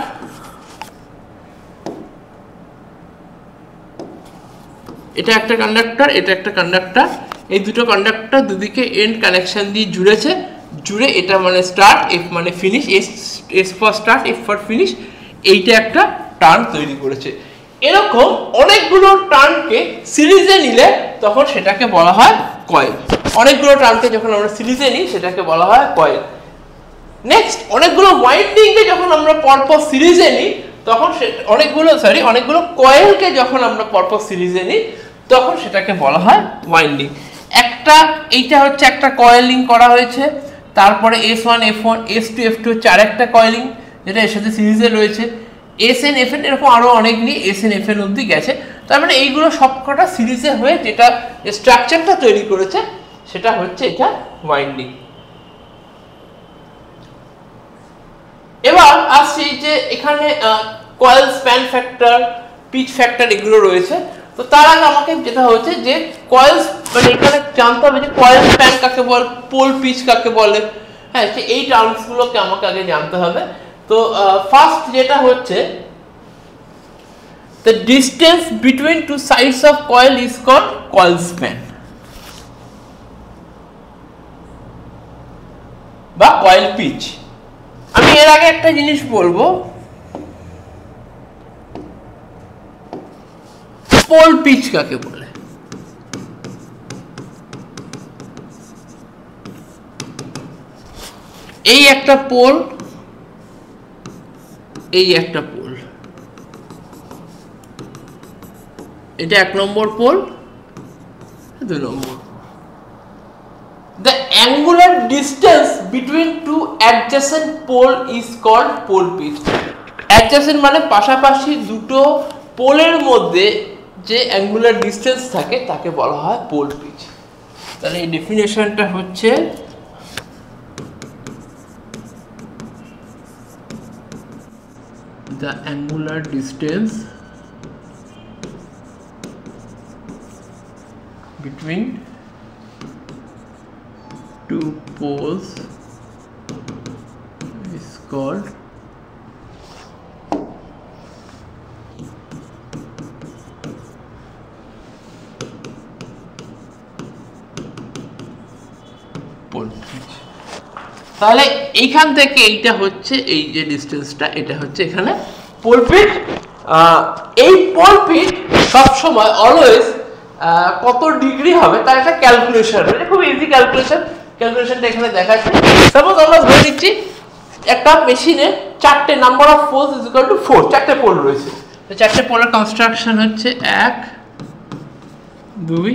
এটা একটা কন্ডাক্টর, এটা একটা কন্ডাক্টর। এই দুটো কন্ডাক্টর দুদিকে এন্ড কানেকশন দিয়ে জুড়ে এটা মানে স্টার্ট, এফ মানে finish, S for start, F for finish, এইটা একটা টার্ন তৈরি করেছে। এরকম অনেকগুলো টার্নকে সিরিজে নিলে তখন সেটাকে বলা হয় কয়েল। অনেকগুলো টার্নকে যখন আমরা সিরিজে নিই সেটাকে বলা হয় কয়েল। নেক্সট, অনেকগুলো ওয়াইন্ডিংকে যখন আমরা পরপর সিরিজে নিই তখন অনেকগুলো কয়েলকে যখন আমরা পরপর সিরিজে নিই তখন সেটাকে বলা হয় ওয়াইন্ডিং। এইটা হচ্ছে একটা কয়েলিং করা হয়েছে, তারপরে S1 F1 S2 F2 হচ্ছে আরেকটা কয়েলিং যেটা এর সাথে সিরিজে রয়েছে, SN FN এরকম আরো অনেক নিয়ে SN FN অবধি গেছে। তার মানে এইগুলো সবকটা সিরিজে হয়ে যেটা স্ট্রাকচারটা তৈরি করেছে সেটা হচ্ছে এটা ওয়াইন্ডিং। এবার আসছি যে এখানে coil span factor, pitch factor এগুলো রয়েছে। তো তার আগে আমাকে যেটা হচ্ছে যে কয়েল মানে এখানে জানতে হবে যে কয়েল স্প্যান কাকে বলে, পোল পিচ কাকে বলে, হ্যাঁ এই টার্মসগুলোকে আমাকে আগে জানতে হবে। তো ফার্স্ট যেটা হচ্ছে the distance between two sides of coil is called coil span বা coil pitch। আমি এর আগে একটা জিনিস বলবো, পোল পিচ কাকে বলে। এই একটা পোল, এই একটা পোল, এটা 1 নম্বর পোল, 2 নম্বর। The angular distance between two adjacent pole is called pole pitch. Adjacent মানে পাশাপাশি দুটো পোলের মধ্যে যে অ্যাঙ্গুলার ডিসটেন্স থাকে তাকে বলা হয় পোল পিচ। তাহলে এই ডেফিনেশনটা হচ্ছে the angular distance between two poles is called pole pitch। তাহলে এইখান থেকে এইটা হচ্ছে এই যে ডিসটেন্সটা, এটা হচ্ছে এখানে পোল পিচ। এই পোল পিচ সব সময় অলওয়েজ কত ডিগ্রি হবে তার একটা ক্যালকুলেশন রয়েছে, খুব ইজি ক্যালকুলেশনটা এখানে দেখাচ্ছে। সাপোজ আমরা ধরে নিচ্ছি একটা মেশিনে 4টে number of poles is equal to 4, 4টে পোল রয়েছে। তো 4টে পোলের কনস্ট্রাকশন হচ্ছে 1 2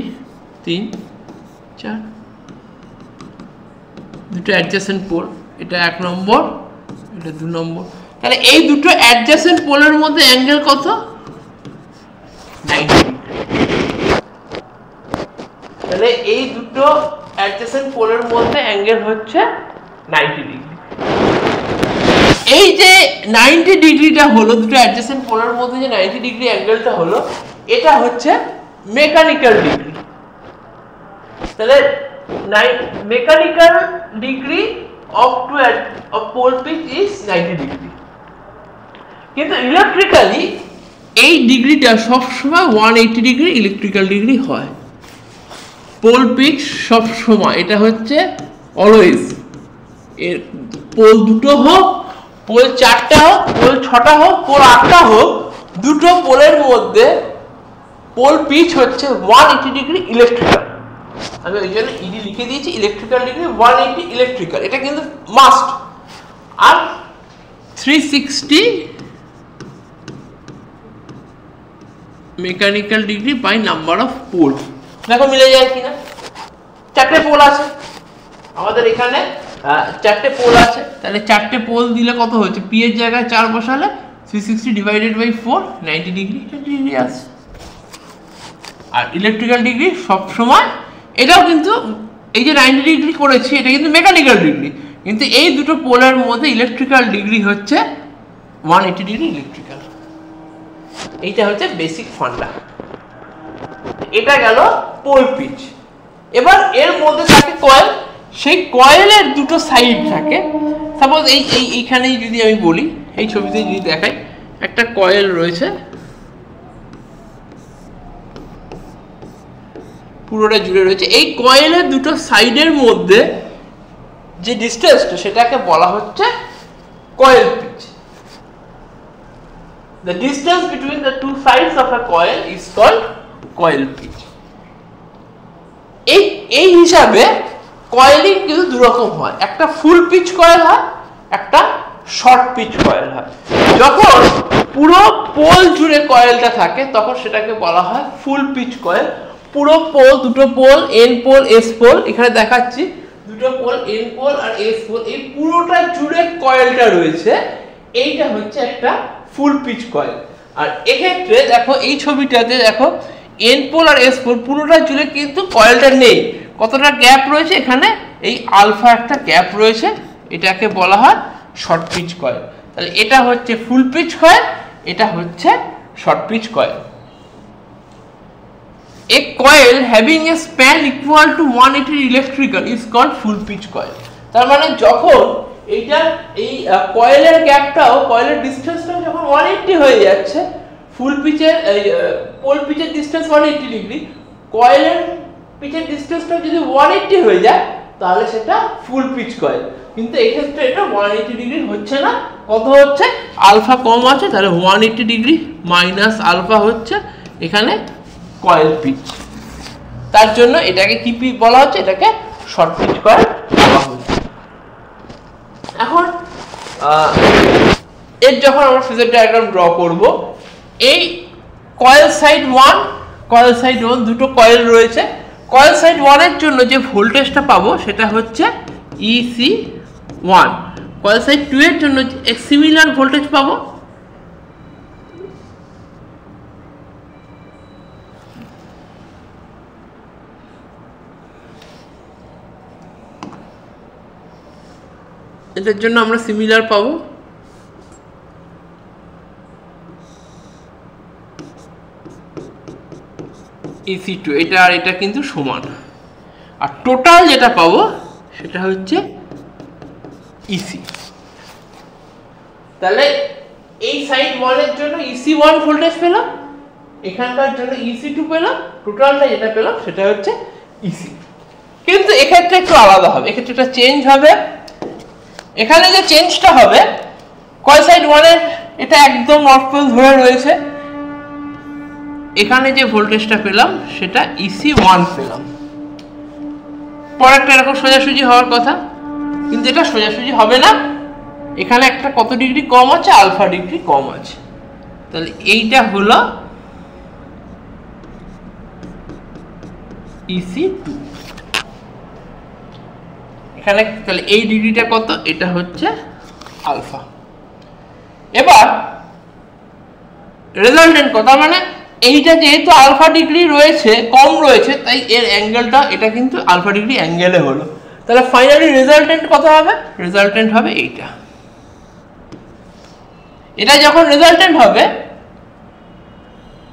3 4, দুটো অ্যাডজেসেন্ট পোল, এটা 1 নম্বর, এটা 2 নম্বর। তাহলে এই দুটো অ্যাডজেসেন্ট পোলের মধ্যে অ্যাঙ্গেল কত? 90 ডিগ্রি। তাহলে এই দুটো অ্যাডজেসেন্ট পোলের মধ্যে অ্যাঙ্গেল হচ্ছে 90 ডিগ্রি। এই যে 90 ডিগ্রিটা হলো দুটো অ্যাডজেসেন্ট পোলের মধ্যে যে 90 ডিগ্রি অ্যাঙ্গেলটা হলো এটা হচ্ছে মেকানিক্যাল ডিগ্রি। তাহলে mechanical degree of pole pitch is 90 degree. কিন্তু ইলেকট্রিক্যালি এই ডিগ্রিটা সবসময় 180 ডিগ্রি ইলেকট্রিক্যাল ডিগ্রি হয়। পোল পিচ সবসময় এটা হচ্ছে অলওয়েজ, এর পোল দুটো হোক, পোল 4টা হোক, পোল 6টা হোক, পোল 8টা হোক, দুটো পোলের মধ্যে পোল পিচ হচ্ছে 180 ডিগ্রি ইলেকট্রিক্যাল। আমি ওই জন্য ইডি লিখে দিয়েছি, ইলেকট্রিক্যাল ডিগ্রি 180 ইলেকট্রিক্যাল, এটা কিন্তু মাস্ট। আর 360 mechanical degree by number of pole. দেখো মিলে যায় কিনা। 4টে পোল আছে আমাদের এখানে, 4টে পোল আছে, তাহলে 4টে পোল দিলে কত হচ্ছে, পি এর জায়গায় 4 বসালে 360 ডিভাইডেড বাই 4 90 ডিগ্রি ডিগ্রি আছে। আর ইলেকট্রিক্যাল ডিগ্রি সব সময়, এটাও কিন্তু এই যে 90 ডিগ্রি করেছি এটা কিন্তু মেকানিক্যাল ডিগ্রি, কিন্তু এই দুটো পোলের মধ্যে ইলেকট্রিক্যাল ডিগ্রি হচ্ছে 180 ডিগ্রি ইলেকট্রিক্যাল। এইটা হচ্ছে বেসিক ফান্ডা। এটা গেল পোল পিচ। এবার এর মধ্যে থাকে কয়েল, সেই কয়েলের দুটো সাইড থাকে। সাপোজ এইখানেই যদি আমি বলি, এই ছবিতে যদি দেখাই, একটা কয়েল রয়েছে পুরোটা জুড়ে রয়েছে, এই কয়েলের দুটো সাইডের মধ্যে যে ডিসটেন্সটা সেটাকে বলা হচ্ছে coil pitch. The distance between the two sides of a coil is called coil pitch. এই হিসাবে কয়েলিং কিন্তু দুরকম হয়, একটা ফুল পিচ কয়েল হয়, একটা শর্ট পিচ কয়েল হয়। যখন পুরো পোল জুড়ে কয়েলটা থাকে তখন সেটাকে বলা হয় ফুল পিচ কয়েল। পুরো পোল, দুটো pole, N pole S pole, এখানে দেখাচ্ছি দুটো পোল এন পোল আর এস পোল, এই পুরোটা জুড়ে কয়েলটা রয়েছে, এইটা হচ্ছে একটা ফুল পিচ কয়েল। আর এক্ষেত্রে দেখো এই ছবিটাতে দেখো এন পোল আর এস পোল পুরোটা জুড়ে কিন্তু কয়েলটা নেই, কতটা গ্যাপ রয়েছে, এখানে এই আলফা একটা গ্যাপ রয়েছে, এটাকে বলা হয় শর্ট পিচ কয়েল। তাহলে এটা হচ্ছে ফুল পিচ কয়েল, এটা হচ্ছে short pitch coil. A coil having a span equal to 180 electrical is called full pitch coil. তার মানে যখন এইটা এই কয়েলের গ্যাপটাও, কয়েলের ডিসটেন্সটাও যখন 180 হয়ে যাচ্ছে, ফুল পিচের পোল পিচের ডিসটেন্স 180 ডিগ্রি, কয়েলের পিচের ডিসটেন্সটাও যদি 180 হয়ে যায় তাহলে সেটা ফুল পিচ কয়েল। কিন্তু এই ক্ষেত্রে এটা 180 ডিগ্রি হচ্ছে না, কত হচ্ছে, আলফা কম আছে, তাহলে 180 ডিগ্রি মাইনাস আলফা হচ্ছে এখানে কয়েল পিচ। তার জন্য এটাকে কি বলা হচ্ছে, এটাকে শর্ট পিচ কয়েল বলা হচ্ছে। এখন এর যখন আমরা ফেজার ডায়াগ্রাম ড্র করব, এই কয়েল সাইড 1, কয়েল সাইড 1 দুটো কয়েল রয়েছে। কয়েল সাইড 1 এর জন্য যে ভোল্টেজটা পাবো সেটা হচ্ছে EC1। কয়েল সাইড 2 এর জন্য সিমিলার ভোল্টেজ পাবো এটার জন্য আমরা সিমিলার পাবো EC2, এটা আর এটা কিন্তু সমান। আর টোটাল যেটা পাবো সেটা হচ্ছে EC। তাহলে এই সাইড 1 এর জন্য EC1 ভোল্টেজ পেলাম, এখানকার জন্য EC2 পেলাম, টোটালটা যেটা পেলাম সেটা হচ্ছে EC। কিন্তু এক্ষেত্রে একটু আলাদা হবে, এক্ষেত্রে একটা চেঞ্জ হবে। এখানে যে চেঞ্জটা হবে, কয়েল সাইড 1 এর এটা একদম নর্থ পোল ধরে রয়েছে, এখানে যে ভোল্টেজটা পেলাম সেটা EC1 পেলাম। পরেরটা এরকম সোজাসুজি হওয়ার কথা, কিন্তু এটা সোজাসুজি হবে না, এখানে একটা কত ডিগ্রি কম আছে, আলফা ডিগ্রি কম আছে। তাহলে এইটা হলো EC2। এখানে তাহলে এই ডিগ্রিটা কত, এটা হচ্ছে আলফা। এবার রেজাল্টেন্ট কত, মানে এইটা যেহেতু আলফা ডিগ্রি রয়েছে, কম রয়েছে, তাই এর অ্যাঙ্গেলটা এটা কিন্তু আলফা ডিগ্রি অ্যাঙ্গেলে হলো। তাহলে ফাইনালি রেজাল্টেন্ট কত হবে, রেজাল্টেন্ট হবে এইটা। এটা যখন রেজাল্টেন্ট হবে,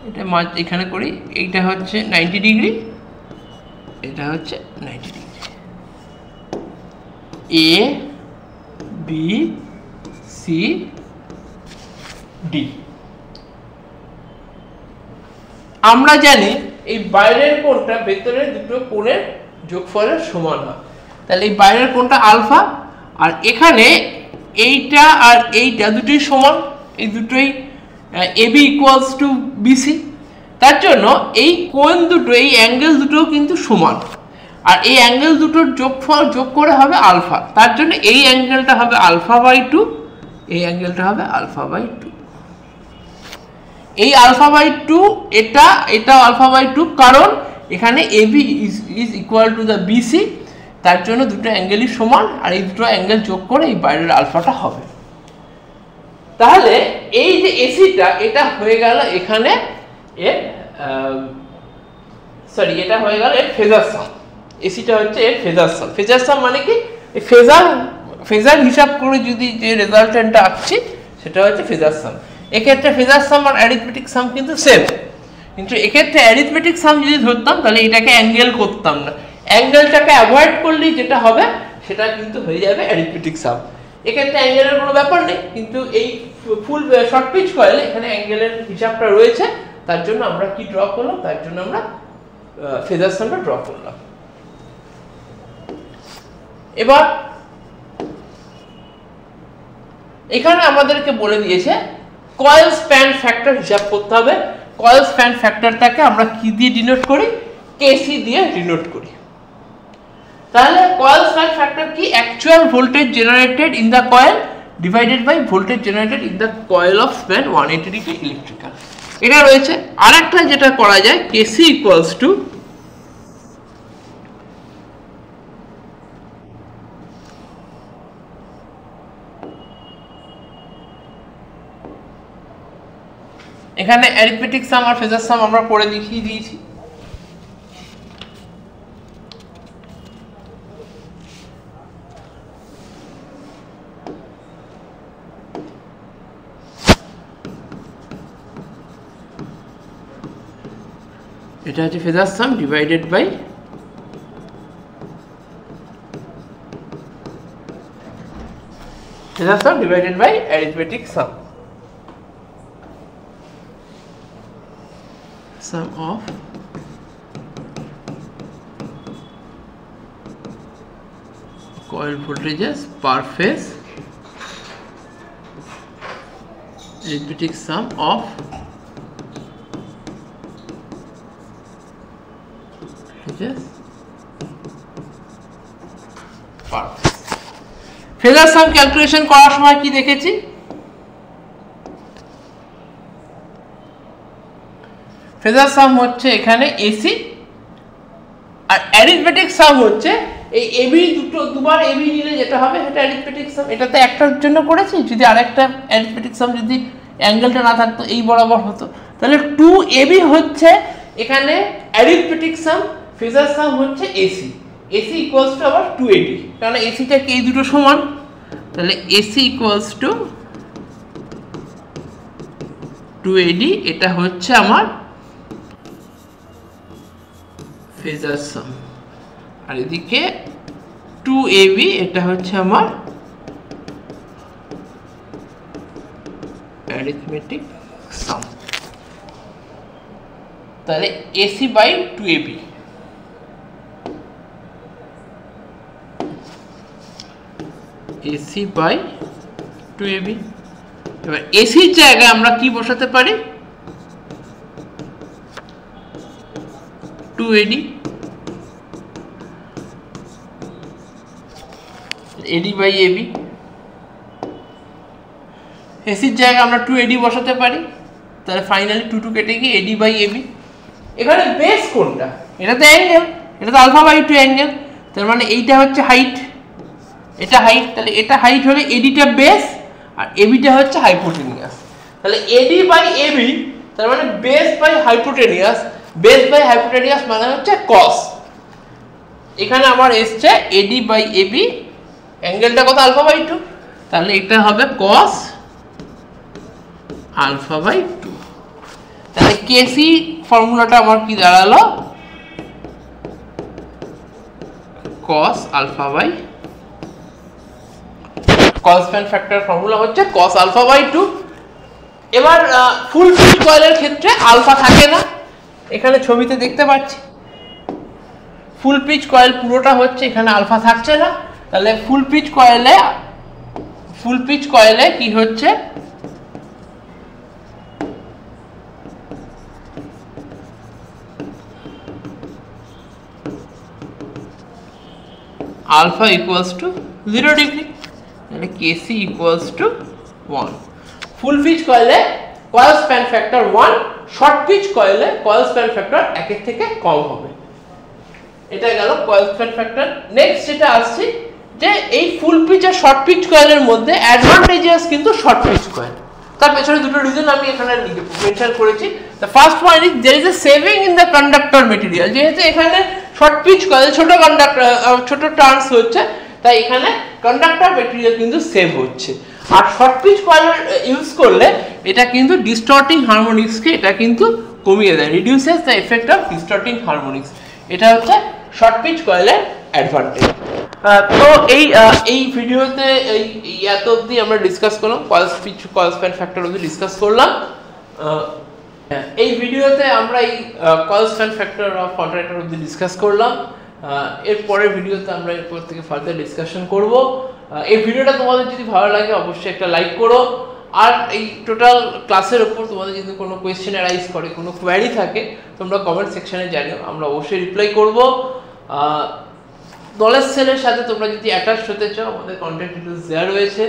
এটা এখানে করি, এইটা হচ্ছে 90 ডিগ্রি, এটা হচ্ছে 90 degree. A B C D. আমরা জানি এই বাইরের কোণটা ভেতরের দুটো কোণের যোগফলের সমান হয়, তাহলে এই বাইরের কোণটা আলফা, আর এখানে এইটা আর এইটা দুটোই সমান, এই দুটোই এবি ইকুয়ালস টু বিসি। তার জন্য এই কোণ দুটো, এই অ্যাঙ্গেল দুটো কিন্তু সমান, আর এই অ্যাঙ্গেল দুটোর যোগফল যোগ করে হবে আলফা। তার জন্য এই অ্যাঙ্গেলটা হবে আলফা বাই 2, এই অ্যাঙ্গেলটা হবে আলফা বাই 2। এই আলফা বাই 2, এটা আলফা বাই 2, কারণ এখানে AB is equal to the BC, তার জন্য দুটো অ্যাঙ্গেলই সমান, আর এই দুটো অ্যাঙ্গেল যোগ করে এই বাইরের আলফাটা হবে। তাহলে এই যে এসিটা, এটা হয়ে গেল এখানে এর এটা হয়ে গেল এর ফেজার সাম। এসিটা হচ্ছে এর ফেজার সাম। ফেজার সাম মানে কি, ফেজার হিসাব করে যদি যে রেজাল্টেন্টটা আঁকছি সেটা হচ্ছে ফেজার সাম। এক্ষেত্রে ফেজার সাম আর অ্যারিথমেটিক সাম কিন্তু সেম, কিন্তু এক্ষেত্রে অ্যারিথমেটিক সাম যদি ধরতাম তাহলে এটাকে অ্যাঙ্গেল করতাম না, অ্যাঙ্গেলটাকে অ্যাভয়েড করলেই যেটা হবে সেটা কিন্তু হয়ে যাবে অ্যারিথমেটিক সাম। এক্ষেত্রে অ্যাঙ্গেলের কোনো ব্যাপার নেই, কিন্তু এই ফুল শর্ট পিচ কয়েলে এখানে অ্যাঙ্গেলের হিসাবটা রয়েছে, তার জন্য আমরা কি ড্র করলাম, তার জন্য আমরা ফেজার সামটা ড্র করলাম। এবার এখানে আমাদেরকে বলে দিয়েছে কয়েল স্প্যান ফ্যাক্টর হিসাব করতে হবে। কয়েল স্প্যান ফ্যাক্টরটাকে আমরা কি দিয়ে ডিনোট করি, কেসি দিয়ে ডিনোট করি। তাহলে কয়েল স্প্যান ফ্যাক্টর কি, actual voltage generated in the coil divided by voltage generated in the coil of span 180 degree electrical. এটা রয়েছে। আরেকটা যেটা করা যায়, কেসি ইকুয়ালস টু এখানে অ্যারিথমেটিক সাম আর ফেজার সাম আমরা পড়ে দেখিয়ে দিয়েছি। এটা হচ্ছে phasor sum divided by arithmetic sum. Sum of coil voltages per phase, arithmetic sum of voltages per phase। Phasor some calculation করার সময় কি দেখেছি, ফেজার সাম হচ্ছে এখানে এসি, আর অ্যারিথমেটিক সাম হচ্ছে এই এবি দুবার এবি নিলে যেটা হবে সেটা অ্যারিথমেটিক সাম। এটাতে একটার জন্য করেছি, যদি আরেকটা অ্যারিথমেটিক সাম যদি অ্যাঙ্গেলটা না থাকতো এই বরাবর হতো, তাহলে 2ab হচ্ছে এখানে অ্যারিথমেটিক সাম, ফেজার সাম হচ্ছে এসি। এসি ইকুয়ালস টু আবার 2ad, কারণ এসিটা কি এই দুটো সমান, তাহলে এসি ইকুয়ালস টু 2ad। এটা হচ্ছে আমার ফেজার সাম, আর এদিকে 2ab, এটা হচ্ছে আমার অ্যারিথমেটিক সাম। তাহলে AC by 2ab, AC by 2ab। এবার এসির জায়গায় আমরা কি বসাতে পারি, 2ad, ad বাই ab। এসির জায়গায় আমরা 2ad বসাতে পারি, তাহলে ফাইনালি 2 কেটে গিয়ে ad বাই ab। এখানে বেস কোনটা, এটা তো অ্যাঙ্গেল, এটা তো আলফা বাই 2 অ্যাঙ্গেল, তার মানে এইটা হচ্ছে হাইট, এটা হাইট, তাহলে এটা হাইট হলে এডিটা বেস আর এবিটা হচ্ছে হাইপোটেনিয়াস। তাহলে এডি বাই এবি, তার মানে base by hypotenuse, base by hypotenuse মানে হচ্ছে কস। এখানে আমার এসছে এডি বাই এবি, অ্যাঙ্গেলটা কত, আলফা বাই 2, তাহলে এটা হবে কস আলফা বাই 2। তাহলে কেসি ফর্মুলাটা আমার কি দাঁড়ালো, cos alpha by, cos span factor formula হচ্ছে cos আলফা বাই 2। এবার ফুল পিচ কয়েলের ক্ষেত্রে আলফা থাকে না, এখানে ছবিতে দেখতে পাচ্ছি ফুল পিচ কয়েল পুরোটা হচ্ছে, এখানে আলফা থাকছে না। তাহলে ফুল পিচ কয়েলে কি হচ্ছে, আলফা ইকুয়ালস টু 0 ডিগ্রি, মানে KC equals to 1। Full pitch কয়েলে coil span factor 1, short pitch কয়েলে কয়েল স্প্যান ফ্যাক্টর 1 থেকে কম হবে। এটা গেল কয়েল স্প্যান ফ্যাক্টর। নেক্সট যেটা আসছে যে এই ফুল পিচ আর শর্ট পিচ কয়েলের মধ্যে অ্যাডভান্টেজেস কিন্তু শর্ট পিচ কয়েল। তার পেছনে দুটো রিজন আমি এখানে মেনশন করেছি। The first one is there is a saving in the conductor material. যেহেতু এখানে শর্ট পিচ কয়েল ছোট টার্নস হচ্ছে, তাই এখানে কন্ডাক্টর মেটেরিয়াল কিন্তু সেভ হচ্ছে। আর শর্ট পিচ কয়েল ইউজ করলে এটা কিন্তু ডিস্টর্টিং হারমোনিক্সকে এটা কিন্তু কমিয়ে দেয়, reduces the effect of distorting harmonics. এটা হচ্ছে শর্ট পিচ কয়েলের অ্যাডভান্টেজ। তো এই ভিডিওতে এত অবধি আমরা ডিসকাস করলাম, কয়েল স্প্যান ফ্যাক্টর অবধি ডিসকাস করলাম। এই ভিডিওতে আমরা এই coil span factor of alternator অবধি ডিসকাস করলাম। এর পরের ভিডিওতে আমরা এরপর থেকে ফার্দার ডিসকাশন করব। এই ভিডিওটা তোমাদের যদি ভালো লাগে অবশ্যই একটা লাইক করো। আর এই টোটাল ক্লাসের উপর তোমাদের যদি কোনো কোয়েশ্চেন অ্যারাইজ করে, কোনো কোয়ারি থাকে, তোমরা কমেন্ট সেকশনে জানিও, আমরা অবশ্যই রিপ্লাই করব। নলেজ সেলের সাথে তোমরা যদি অ্যাটাচ হতে চাও, আমাদের কন্ট্যাক্ট ডিটেলস দেওয়া রয়েছে।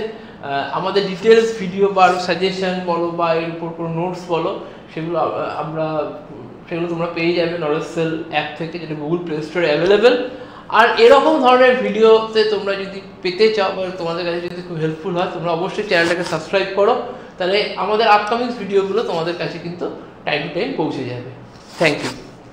আমাদের ডিটেলস ভিডিও বা সাজেশন বলো বা এর উপর কোনো নোটস বলো, সেগুলো তোমরা পেয়ে যাবে নলেজ সেল অ্যাপ থেকে, যেটা গুগল প্লে স্টোরে অ্যাভেলেবেল। আর এরকম ধরনের ভিডিওতে তোমরা যদি পেতে চাও বা তোমাদের কাছে যদি খুব হেল্পফুল হয়, তোমরা অবশ্যই চ্যানেলটাকে সাবস্ক্রাইব করো, তাহলে আমাদের আপকামিং ভিডিওগুলো তোমাদের কাছে কিন্তু টাইম টু টাইম পৌঁছে যাবে। Thank you.